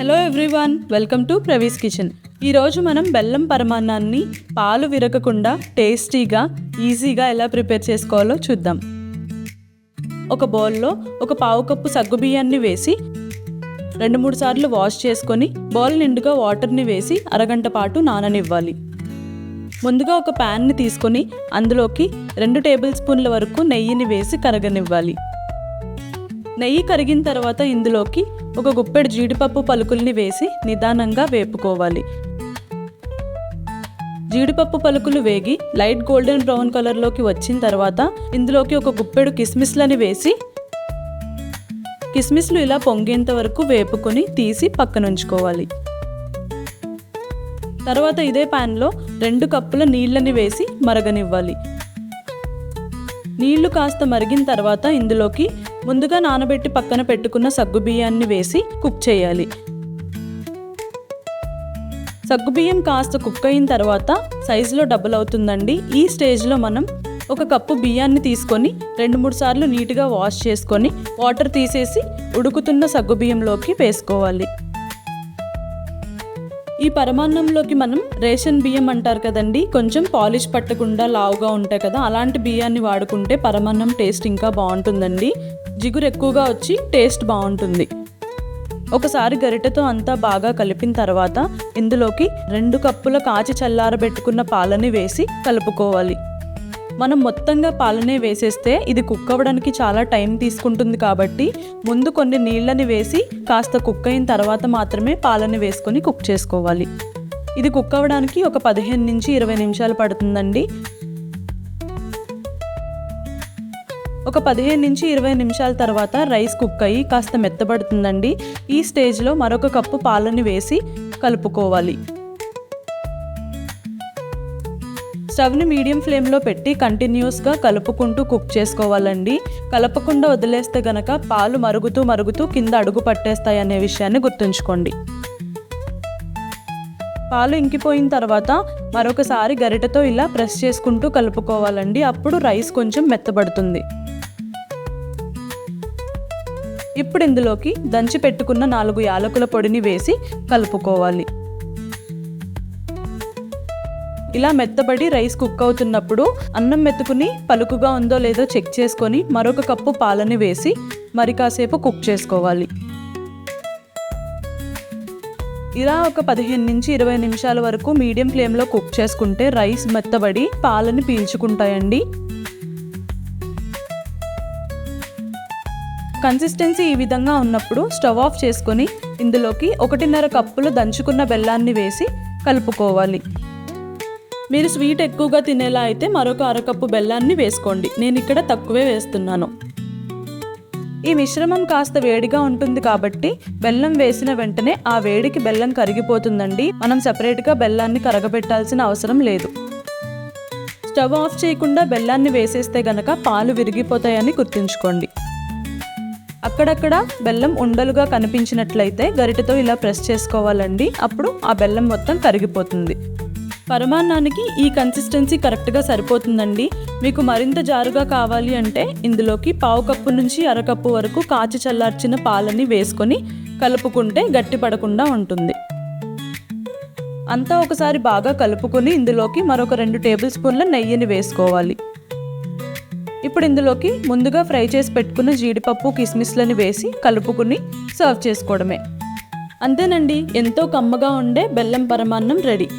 Hello everyone, welcome to ప్రవీస్ kitchen. ఈరోజు మనం బెల్లం పరమాన్నాన్ని పాలు విరగకుండా టేస్టీగా ఈజీగా ఎలా ప్రిపేర్ చేసుకోవాలో చూద్దాం. ఒక బౌల్లో ఒక పావు కప్పు సగ్గుబియ్యాన్ని వేసి 2-3 సార్లు వాష్ చేసుకొని బౌల్ నిండుగా వాటర్ని వేసి అరగంట పాటు నాననివ్వాలి. ముందుగా ఒక ప్యాన్ని తీసుకొని అందులోకి 2 టేబుల్ స్పూన్ల వరకు నెయ్యిని వేసి కరగనివ్వాలి. నెయ్యి కరిగిన తర్వాత ఇందులోకి ఒక గుప్పెడు జీడిపప్పు పలుకుల్ని వేసి నిదానంగా వేపుకోవాలి. జీడిపప్పు పలుకులు వేగి లైట్ గోల్డెన్ బ్రౌన్ కలర్లోకి వచ్చిన తర్వాత ఇందులోకి ఒక గుప్పెడు కిస్మిస్లని వేసి కిస్మిస్లు ఇలా పొంగేంత వరకు వేపుకొని తీసి పక్కనుంచుకోవాలి. తర్వాత ఇదే ప్యాన్లో 2 కప్పుల నీళ్ళని వేసి మరగనివ్వాలి. నీళ్లు కాస్త మరిగిన తర్వాత ఇందులోకి ముందుగా నానబెట్టి పక్కన పెట్టుకున్న సగ్గుబియ్యాన్ని వేసి కుక్ చేయాలి. సగ్గుబియ్యం కాస్త కుక్ అయిన తర్వాత సైజులో డబుల్ అవుతుందండి. ఈ స్టేజ్లో మనం ఒక కప్పు బియ్యాన్ని తీసుకొని 2-3 సార్లు నీట్గా వాష్ చేసుకొని వాటర్ తీసేసి ఉడుకుతున్న సగ్గుబియ్యంలోకి వేసుకోవాలి. ఈ పరమాన్నంలోకి మనం రేషన్ బియ్యం అంటారు కదండి, కొంచెం పాలిష్ పట్టకుండా లావుగా ఉంటాయి కదా, అలాంటి బియ్యాన్ని వాడుకుంటే పరమాన్నం టేస్ట్ ఇంకా బాగుంటుందండి. జిగురు ఎక్కువగా వచ్చి టేస్ట్ బాగుంటుంది. ఒకసారి గరిటెతో అంతా బాగా కలిపిన తర్వాత ఇందులోకి 2 కప్పుల కాచి చల్లారబెట్టుకున్న పాలని వేసి కలుపుకోవాలి. మనం మొత్తంగా పాలనే వేసేస్తే ఇది కుక్ అవ్వడానికి చాలా టైం తీసుకుంటుంది కాబట్టి ముందు కొన్ని నీళ్ళని వేసి కాస్త కుక్ అయిన తర్వాత మాత్రమే పాలని వేసుకొని కుక్ చేసుకోవాలి. ఇది కుక్ అవ్వడానికి ఒక 15 నుంచి 20 నిమిషాలు పడుతుందండి. ఒక 15 నుంచి 20 నిమిషాల తర్వాత రైస్ కుక్ అయ్యి కాస్త మెత్తబడుతుందండి. ఈ స్టేజ్లో మరొక కప్పు పాలని వేసి కలుపుకోవాలి. స్టవ్ని మీడియం ఫ్లేమ్లో పెట్టి కంటిన్యూస్గా కలుపుకుంటూ కుక్ చేసుకోవాలండి. కలపకుండా వదిలేస్తే గనక పాలు మరుగుతూ కింద అడుగు పట్టేస్తాయి అనే విషయాన్ని గుర్తుంచుకోండి. పాలు ఇంకిపోయిన తర్వాత మరొకసారి గరిటెతో ఇలా ప్రెస్ చేసుకుంటూ కలుపుకోవాలండి. అప్పుడు రైస్ కొంచెం మెత్తబడుతుంది. ఇప్పుడు ఇందులోకి దంచి పెట్టుకున్న 4 యాలకుల పొడిని వేసి కలుపుకోవాలి. ఇలా మెత్తబడి రైస్ కుక్ అవుతున్నప్పుడు అన్నం మెత్తుకుని పలుకుగా ఉందో లేదో చెక్ చేసుకొని మరొక కప్పు పాలని వేసి మరి కాసేపు కుక్ చేసుకోవాలి. ఇలా ఒక 15 నుంచి 20 నిమిషాల వరకు మీడియం ఫ్లేమ్లో కుక్ చేసుకుంటే రైస్ మెత్తబడి పాలని పీల్చుకుంటాయండి. కన్సిస్టెన్సీ ఈ విధంగా ఉన్నప్పుడు స్టవ్ ఆఫ్ చేసుకొని ఇందులోకి 1.5 కప్పులు దంచుకున్న బెల్లాన్ని వేసి కలుపుకోవాలి. మీరు స్వీట్ ఎక్కువగా తినేలా అయితే మరొక అరకప్పు బెల్లాన్ని వేసుకోండి. నేను ఇక్కడ తక్కువే వేస్తున్నాను. ఈ మిశ్రమం కాస్త వేడిగా ఉంటుంది కాబట్టి బెల్లం వేసిన వెంటనే ఆ వేడికి బెల్లం కరిగిపోతుందండి. మనం సపరేట్గా బెల్లాన్ని కరగబెట్టాల్సిన అవసరం లేదు. స్టవ్ ఆఫ్ చేయకుండా బెల్లాన్ని వేసేస్తే గనక పాలు విరిగిపోతాయని గుర్తుంచుకోండి. అక్కడక్కడ బెల్లం ఉండలుగా కనిపించినట్లయితే గరిటెతో ఇలా ప్రెస్ చేసుకోవాలండి. అప్పుడు ఆ బెల్లం మొత్తం కరిగిపోతుంది. పరమాన్నానికి ఈ కన్సిస్టెన్సీ కరెక్ట్గా సరిపోతుందండి. మీకు మరింత జారుగా కావాలి అంటే ఇందులోకి పావు కప్పు నుంచి అరకప్పు వరకు కాచి చల్లార్చిన పాలని వేసుకొని కలుపుకుంటే గట్టి పడకుండా ఉంటుంది. అంతా ఒకసారి బాగా కలుపుకొని ఇందులోకి మరొక 2 టేబుల్ స్పూన్ల నెయ్యిని వేసుకోవాలి. ఇప్పుడు ఇందులోకి ముందుగా ఫ్రై చేసి పెట్టుకున్న జీడిపప్పు కిస్మిస్లని వేసి కలుపుకుని సర్వ్ చేసుకోవడమే. అంతేనండి, ఎంతో కమ్మగా ఉండే బెల్లం పరమాన్నం రెడీ.